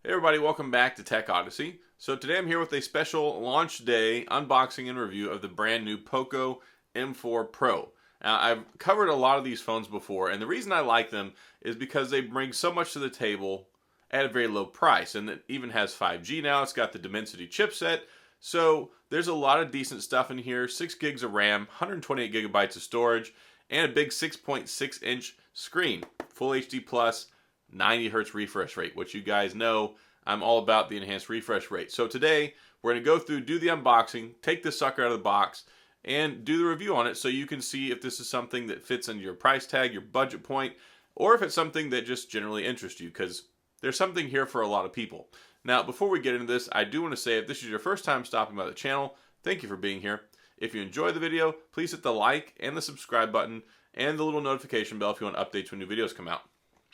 Hey everybody, welcome back to Tech Odyssey. So today I'm here with a special launch day unboxing and review of the brand new POCO M4 Pro. Now I've covered a lot of these phones before, and the reason I like them is because they bring so much to the table at a very low price, and it even has 5G now. It's got the Dimensity chipset, so there's a lot of decent stuff in here. 6 gigs of RAM, 128 gigabytes of storage, and a big 6.6 inch screen, full HD plus, 90 hertz refresh rate, which you guys know I'm all about the enhanced refresh rate. So today we're going to go through, do the unboxing, take this sucker out of the box, and do the review on it so you can see if this is something that fits into your price tag, your budget point, or if it's something that just generally interests you, because there's something here for a lot of people. Now, before we get into this, I do want to say if this is your first time stopping by the channel, thank you for being here. If you enjoyed the video, please hit the like and the subscribe button and the little notification bell if you want updates when new videos come out.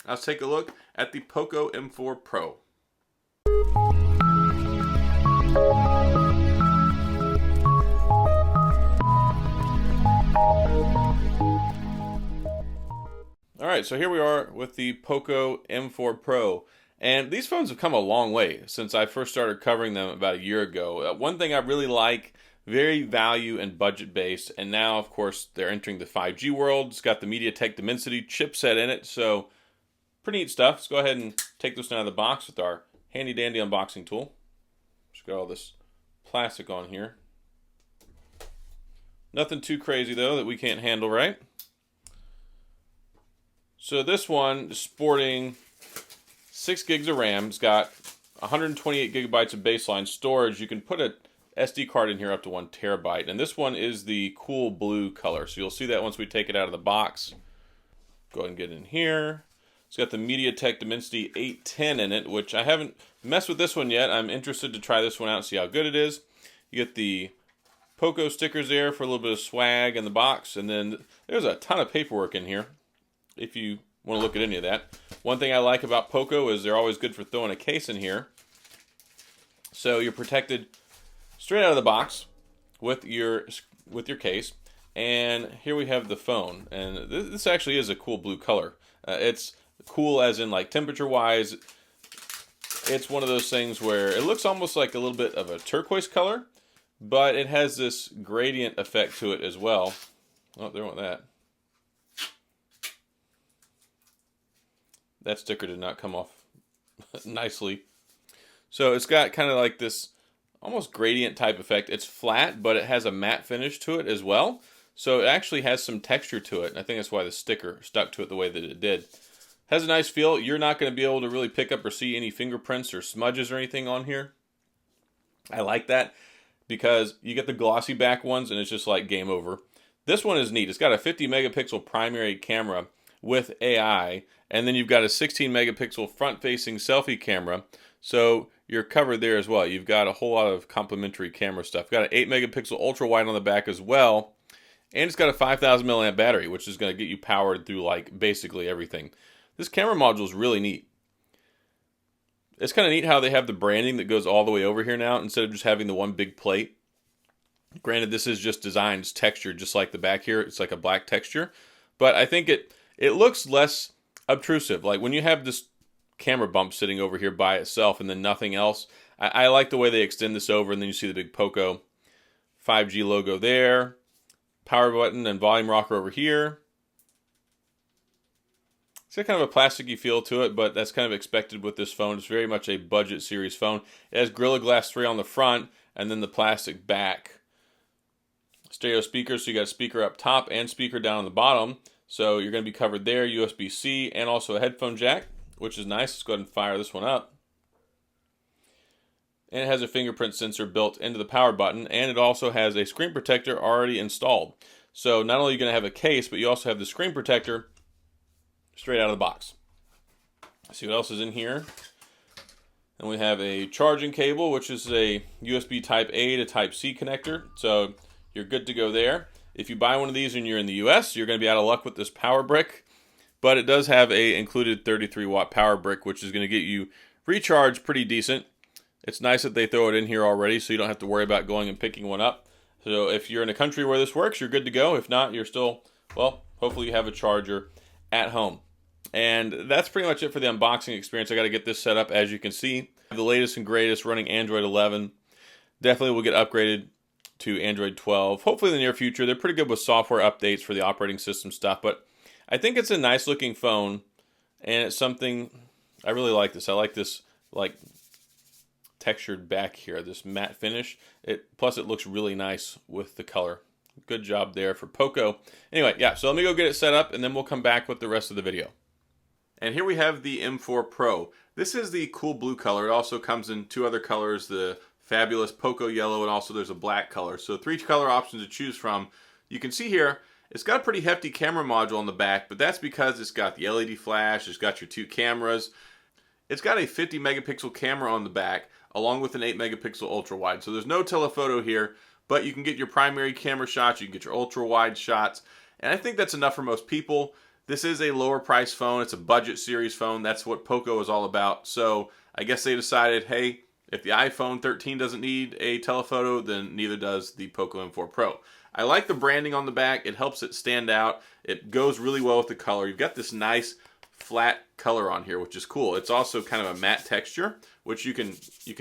Let's take a look at the POCO M4 Pro. Alright, so here we are with the POCO M4 Pro. And these phones have come a long way since I first started covering them about a year ago. One thing I really like, very value and budget based, and now of course they're entering the 5G world. It's got the MediaTek Dimensity chipset in it, so pretty neat stuff. Let's go ahead and take this out of the box with our handy dandy unboxing tool. Just got all this plastic on here. Nothing too crazy though that we can't handle, right? So this one is sporting 6 gigs of RAM. It's got 128 gigabytes of baseline storage. You can put a SD card in here up to 1 terabyte. And this one is the cool blue color. So you'll see that once we take it out of the box. Go ahead and get in here. It's got the MediaTek Dimensity 810 in it, which I haven't messed with this one yet. I'm interested to try this one out and see how good it is. You get the POCO stickers there for a little bit of swag in the box, and then there's a ton of paperwork in here if you want to look at any of that. One thing I like about POCO is they're always good for throwing a case in here. So you're protected straight out of the box with your case. And here we have the phone, and this actually is a cool blue color. It's cool as in like temperature wise. It's one of those things where it looks almost like a little bit of a turquoise color, but it has this gradient effect to it as well. Oh, there went that. That sticker did not come off nicely. So it's got kind of like this almost gradient type effect. It's flat, but it has a matte finish to it as well. So it actually has some texture to it. And I think that's why the sticker stuck to it the way that it did. Has a nice feel. You're not going to be able to really pick up or see any fingerprints or smudges or anything on here. I like that because you get the glossy back ones and it's just like game over. This one is neat. It's got a 50 megapixel primary camera with AI, and then you've got a 16 megapixel front-facing selfie camera. So you're covered there as well. You've got a whole lot of complementary camera stuff. You've got an 8 megapixel ultra wide on the back as well. And it's got a 5,000 milliamp battery, which is going to get you powered through like basically everything. This camera module is really neat. It's kind of neat how they have the branding that goes all the way over here now instead of just having the one big plate. Granted, this is just designed, it's textured just like the back here. It's like a black texture. But I think it looks less obtrusive. Like when you have this camera bump sitting over here by itself and then nothing else, I like the way they extend this over, and then you see the big POCO 5G logo there. Power button and volume rocker over here. It's got kind of a plasticky feel to it, but that's kind of expected with this phone. It's very much a budget series phone. It has Gorilla Glass 3 on the front and then the plastic back. Stereo speakers, so you got a speaker up top and speaker down on the bottom. So you're going to be covered there, USB-C, and also a headphone jack, which is nice. Let's go ahead and fire this one up. And it has a fingerprint sensor built into the power button, and it also has a screen protector already installed. So not only are you going to have a case, but you also have the screen protector straight out of the box. Let's see what else is in here. And we have a charging cable, which is a USB Type A to Type C connector. So you're good to go there. If you buy one of these and you're in the US, you're going to be out of luck with this power brick. But it does have a included 33 watt power brick, which is going to get you recharged pretty decent. It's nice that they throw it in here already, so you don't have to worry about going and picking one up. So if you're in a country where this works, you're good to go. If not, you're still, well, hopefully you have a charger at home. And that's pretty much it for the unboxing experience. I got to get this set up. As you can see, the latest and greatest running Android 11. Definitely will get upgraded to Android 12. Hopefully in the near future. They're pretty good with software updates for the operating system stuff, but I think it's a nice looking phone, and it's something I really like this. I like this like textured back here, this matte finish. Plus it looks really nice with the color. Good job there for POCO. Anyway, yeah, so let me go get it set up, and then we'll come back with the rest of the video. And here we have the M4 Pro. This is the cool blue color. It also comes in two other colors, the fabulous POCO yellow, and also there's a black color. So 3 color options to choose from. You can see here, it's got a pretty hefty camera module on the back, but that's because it's got the LED flash, it's got your 2 cameras. It's got a 50 megapixel camera on the back, along with an 8 megapixel ultra wide. So there's no telephoto here, but you can get your primary camera shots, you can get your ultra wide shots, and I think that's enough for most people. This is a lower price phone, it's a budget series phone, that's what POCO is all about. So I guess they decided, hey, if the iPhone 13 doesn't need a telephoto, then neither does the POCO M4 Pro. I like the branding on the back, it helps it stand out, it goes really well with the color. You've got this nice flat color on here, which is cool. It's also kind of a matte texture, which you can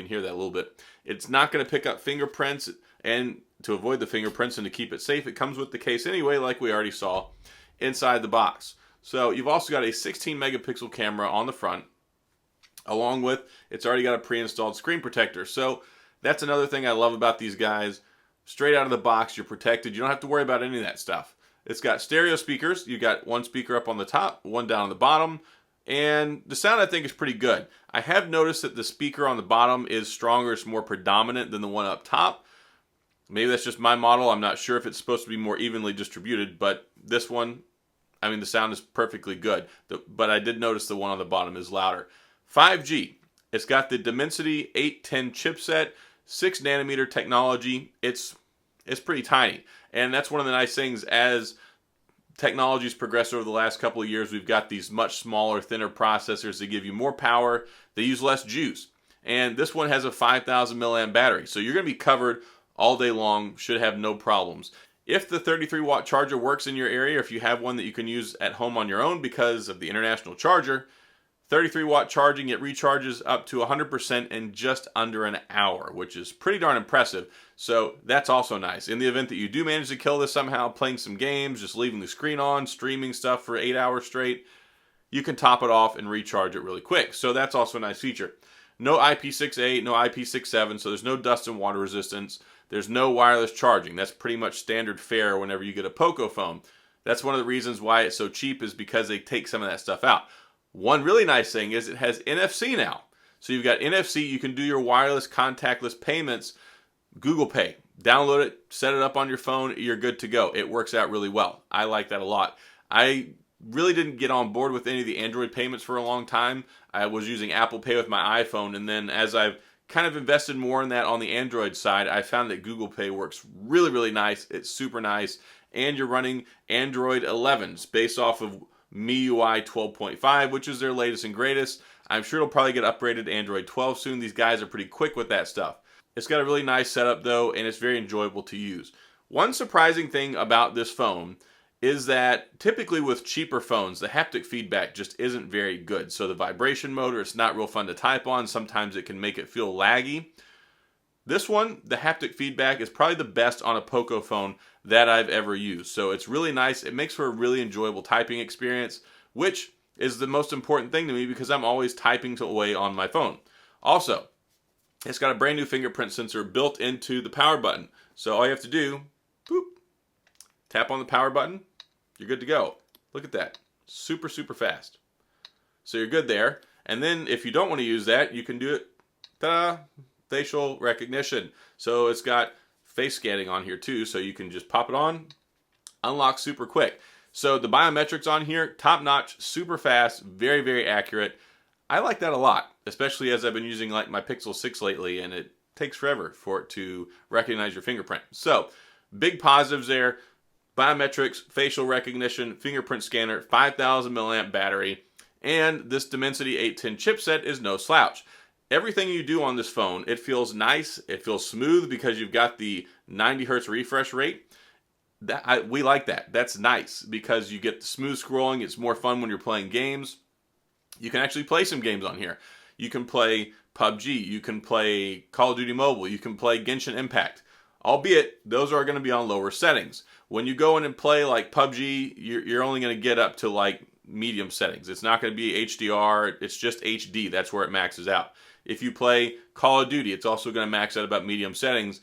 hear that a little bit. It's not going to pick up fingerprints, and to avoid the fingerprints and to keep it safe, it comes with the case anyway, like we already saw inside the box. So you've also got a 16 megapixel camera on the front, along with, it's already got a pre-installed screen protector. So that's another thing I love about these guys. Straight out of the box, you're protected. You don't have to worry about any of that stuff. It's got stereo speakers. You got one speaker up on the top, one down on the bottom, and the sound I think is pretty good. I have noticed that the speaker on the bottom is stronger, it's more predominant than the one up top. Maybe that's just my model. I'm not sure if it's supposed to be more evenly distributed, but this one, I mean, the sound is perfectly good. But I did notice the one on the bottom is louder. 5G. It's got the Dimensity 810 chipset, 6 nanometer technology. It's pretty tiny. And that's one of the nice things as technology's progressed over the last couple of years. We've got these much smaller, thinner processors that give you more power. They use less juice. And this one has a 5,000 milliamp battery. So you're going to be covered all day long, should have no problems. If the 33 watt charger works in your area, or if you have one that you can use at home on your own because of the international charger, 33 watt charging, it recharges up to 100% in just under an hour, which is pretty darn impressive. So that's also nice. In the event that you do manage to kill this somehow, playing some games, just leaving the screen on, streaming stuff for 8 hours straight, you can top it off and recharge it really quick. So that's also a nice feature. No IP68, no IP67, so there's no dust and water resistance. There's no wireless charging. That's pretty much standard fare whenever you get a POCO phone. That's one of the reasons why it's so cheap, is because they take some of that stuff out. One really nice thing is it has NFC now. So you've got NFC, you can do your wireless contactless payments, Google Pay. Download it, set it up on your phone, you're good to go. It works out really well. I like that a lot. I really didn't get on board with any of the Android payments for a long time. I was using Apple Pay with my iPhone, and then as I've kind of invested more in that on the Android side, I found that Google Pay works really, really nice. It's super nice. And you're running Android 11s based off of MIUI 12.5, which is their latest and greatest. I'm sure it'll probably get upgraded to Android 12 soon. These guys are pretty quick with that stuff. It's got a really nice setup though, and it's very enjoyable to use. One surprising thing about this phone is that typically with cheaper phones, the haptic feedback just isn't very good. So the vibration motor, it's not real fun to type on. Sometimes it can make it feel laggy. This one, the haptic feedback is probably the best on a POCO phone that I've ever used. So it's really nice. It makes for a really enjoyable typing experience, which is the most important thing to me because I'm always typing away on my phone. Also, it's got a brand new fingerprint sensor built into the power button. So all you have to do, boop, tap on the power button, you're good to go. Look at that. Super, super fast. So you're good there. And then if you don't want to use that, you can do it, ta-da, facial recognition. So it's got face scanning on here too, so you can just pop it on, unlock super quick. So the biometrics on here, top notch, super fast, very, very accurate. I like that a lot, especially as I've been using like my Pixel 6 lately, and it takes forever for it to recognize your fingerprint. So big positives there. Biometrics, facial recognition, fingerprint scanner, 5,000 milliamp battery, and this Dimensity 810 chipset is no slouch. Everything you do on this phone, it feels nice, it feels smooth because you've got the 90 hertz refresh rate. We like that. That's nice because you get the smooth scrolling. It's more fun when you're playing games. You can actually play some games on here. You can play PUBG, you can play Call of Duty Mobile, you can play Genshin Impact, albeit those are going to be on lower settings. When you go in and play like PUBG, you're only going to get up to like medium settings. It's not going to be HDR, it's just HD. That's where it maxes out. If you play Call of Duty, it's also going to max out about medium settings.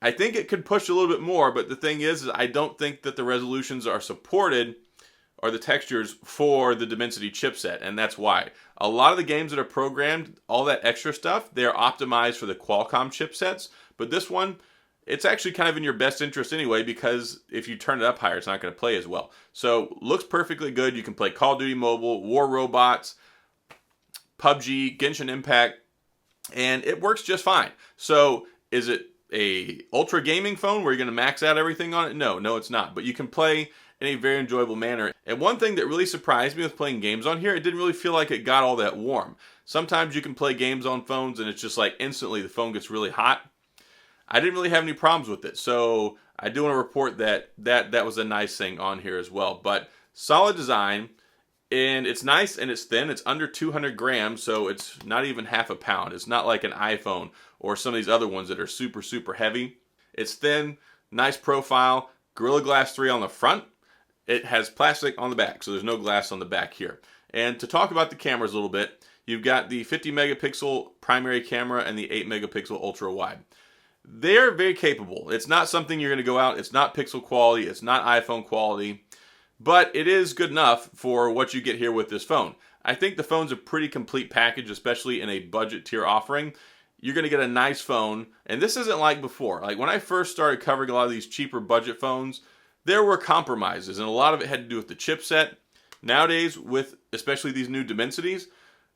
I think it could push a little bit more, but the thing is I don't think that the resolutions are supported or the textures for the Dimensity chipset, and that's why. A lot of the games that are programmed, all that extra stuff, they're optimized for the Qualcomm chipsets, but this one, it's actually kind of in your best interest anyway, because if you turn it up higher, it's not going to play as well. So, looks perfectly good. You can play Call of Duty Mobile, War Robots, PUBG, Genshin Impact, and it works just fine. So, is it a ultra gaming phone where you're going to max out everything on it? No, it's not. But you can play in a very enjoyable manner. And one thing that really surprised me with playing games on here, it didn't really feel like it got all that warm. Sometimes you can play games on phones and it's just like instantly the phone gets really hot. I didn't really have any problems with it. So I do want to report that was a nice thing on here as well. But solid design, and it's nice and it's thin. It's under 200 grams, so it's not even half a pound. It's not like an iPhone or some of these other ones that are super, super heavy. It's thin, nice profile, Gorilla Glass 3 on the front. It has plastic on the back, so there's no glass on the back here. And to talk about the cameras a little bit, you've got the 50 megapixel primary camera and the 8 megapixel ultra wide. They're very capable. It's not something you're going to go out. It's not pixel quality. It's not iPhone quality. But it is good enough for what you get here with this phone. I think the phone's a pretty complete package, especially in a budget tier offering. You're going to get a nice phone. And this isn't like before. Like when I first started covering a lot of these cheaper budget phones, there were compromises. And a lot of it had to do with the chipset. Nowadays, with especially these new Dimensities,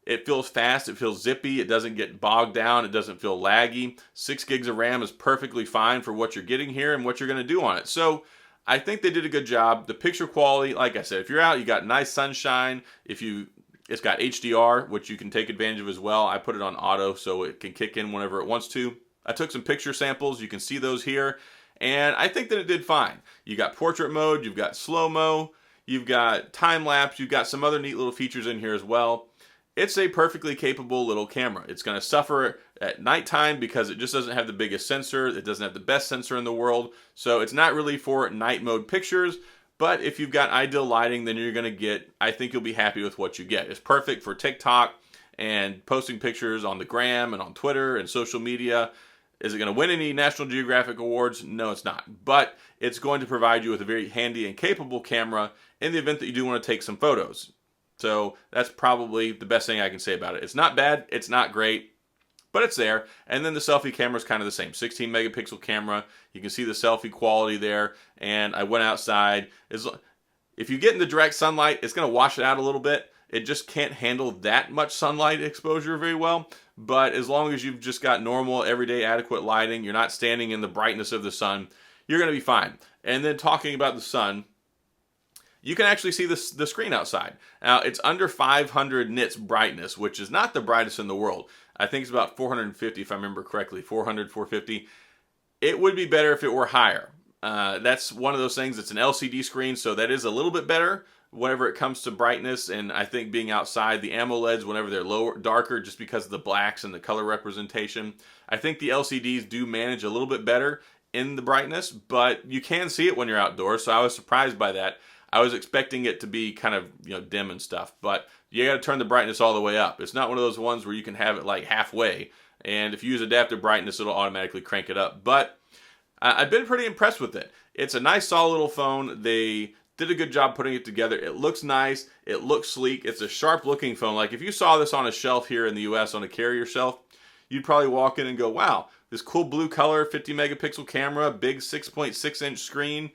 it feels fast, it feels zippy, it doesn't get bogged down, it doesn't feel laggy. 6 gigs of RAM is perfectly fine for what you're getting here and what you're going to do on it. So I think they did a good job. The picture quality, like I said, if you're out, you got nice sunshine. It's got HDR, which you can take advantage of as well. I put it on auto so it can kick in whenever it wants to. I took some picture samples. You can see those here. And I think that it did fine. You got portrait mode, you've got slow-mo, you've got time-lapse, you've got some other neat little features in here as well. It's a perfectly capable little camera. It's going to suffer at nighttime because it just doesn't have the biggest sensor. It doesn't have the best sensor in the world. So it's not really for night mode pictures. But if you've got ideal lighting, then you're going to get, I think you'll be happy with what you get. It's perfect for TikTok and posting pictures on the gram and on Twitter and social media. Is it going to win any National Geographic awards? No, it's not. But it's going to provide you with a very handy and capable camera in the event that you do want to take some photos. So that's probably the best thing I can say about it. It's not bad, it's not great, but it's there. And then the selfie camera is kind of the same. 16 megapixel camera. You can see the selfie quality there. And I went outside. If you get in the direct sunlight, it's going to wash it out a little bit. It just can't handle that much sunlight exposure very well. But as long as you've just got normal, everyday, adequate lighting, you're not standing in the brightness of the sun, you're going to be fine. And then talking about the sun, you can actually see the screen outside. Now, it's under 500 nits brightness, which is not the brightest in the world. I think it's about 450, if I remember correctly, 400, 450. It would be better if it were higher. That's one of those things. It's an LCD screen, so that is a little bit better whenever it comes to brightness. And I think being outside, the AMOLEDs, whenever they're lower, darker, just because of the blacks and the color representation, I think the LCDs do manage a little bit better in the brightness, but you can see it when you're outdoors, so I was surprised by that. I was expecting it to be kind of dim and stuff, but you got to turn the brightness all the way up. It's not one of those ones where you can have it like halfway, and if you use adaptive brightness, it'll automatically crank it up. But I've been pretty impressed with it. It's a nice, solid little phone. They did a good job putting it together. It looks nice. It looks sleek. It's a sharp-looking phone. Like if you saw this on a shelf here in the U.S. on a carrier shelf, you'd probably walk in and go, wow, this cool blue color, 50 megapixel camera, big 6.6-inch screen.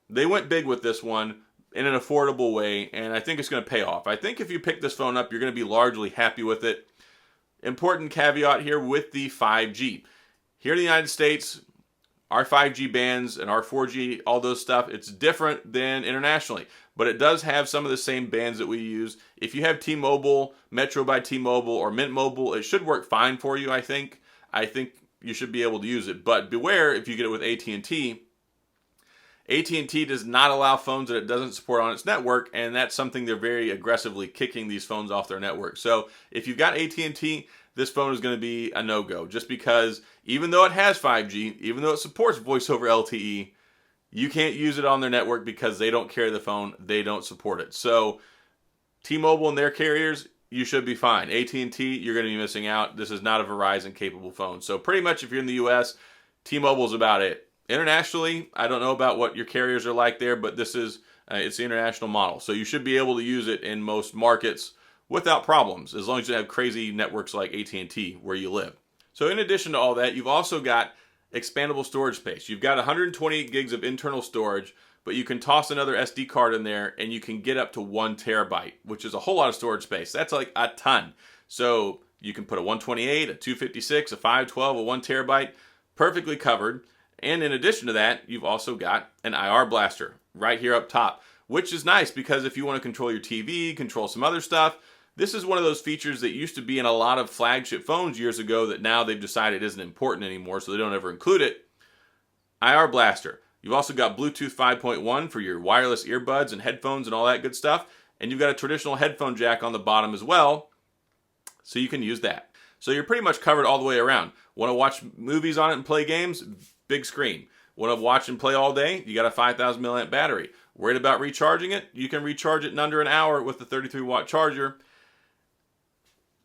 They went big with this one in an affordable way, and I think it's going to pay off. I think if you pick this phone up, you're going to be largely happy with it. Important caveat here with the 5G. Here in the United States, our 5G bands and our 4G, all those stuff, it's different than internationally. But it does have some of the same bands that we use. If you have T-Mobile, Metro by T-Mobile, or Mint Mobile, it should work fine for you, I think. I think you should be able to use it. But beware if you get it with AT&T. AT&T does not allow phones that it doesn't support on its network, and that's something they're very aggressively kicking these phones off their network. So if you've got AT&T, this phone is going to be a no-go, just because even though it has 5G, even though it supports voice over LTE, you can't use it on their network because they don't carry the phone, they don't support it. So T-Mobile and their carriers, you should be fine. AT&T, you're going to be missing out. This is not a Verizon capable phone. So pretty much if you're in the US, T-Mobile's about it. Internationally, I don't know about what your carriers are like there, but this is it's the international model. So you should be able to use it in most markets without problems, as long as you have crazy networks like AT&T where you live. So in addition to all that, you've also got expandable storage space. You've got 128 gigs of internal storage, but you can toss another SD card in there and you can get up to 1 terabyte, which is a whole lot of storage space. That's like a ton. So you can put a 128, a 256, a 512, a 1 terabyte, perfectly covered. And in addition to that, you've also got an IR blaster right here up top, which is nice because if you want to control your TV, control some other stuff, this is one of those features that used to be in a lot of flagship phones years ago that now they've decided isn't important anymore, so they don't ever include it. IR blaster. You've also got Bluetooth 5.1 for your wireless earbuds and headphones and all that good stuff. And you've got a traditional headphone jack on the bottom as well, so you can use that. So you're pretty much covered all the way around. Want to watch movies on it and play games? Big screen. Want to watch and play all day? You got a 5,000 milliamp battery. Worried about recharging it? You can recharge it in under an hour with the 33-watt charger.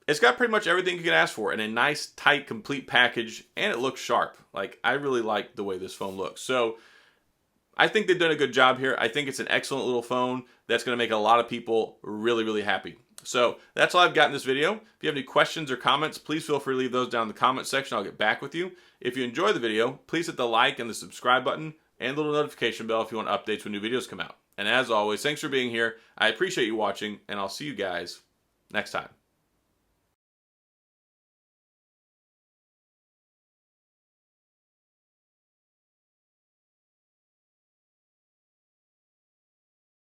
It's got pretty much everything you can ask for in a nice, tight, complete package, and it looks sharp. Like, I really like the way this phone looks. So I think they've done a good job here. I think it's an excellent little phone that's going to make a lot of people really, really happy. So that's all I've got in this video. If you have any questions or comments, please feel free to leave those down in the comment section. I'll get back with you. If you enjoy the video, please hit the like and the subscribe button and the little notification bell if you want updates when new videos come out. And as always, thanks for being here. I appreciate you watching, and I'll see you guys next time.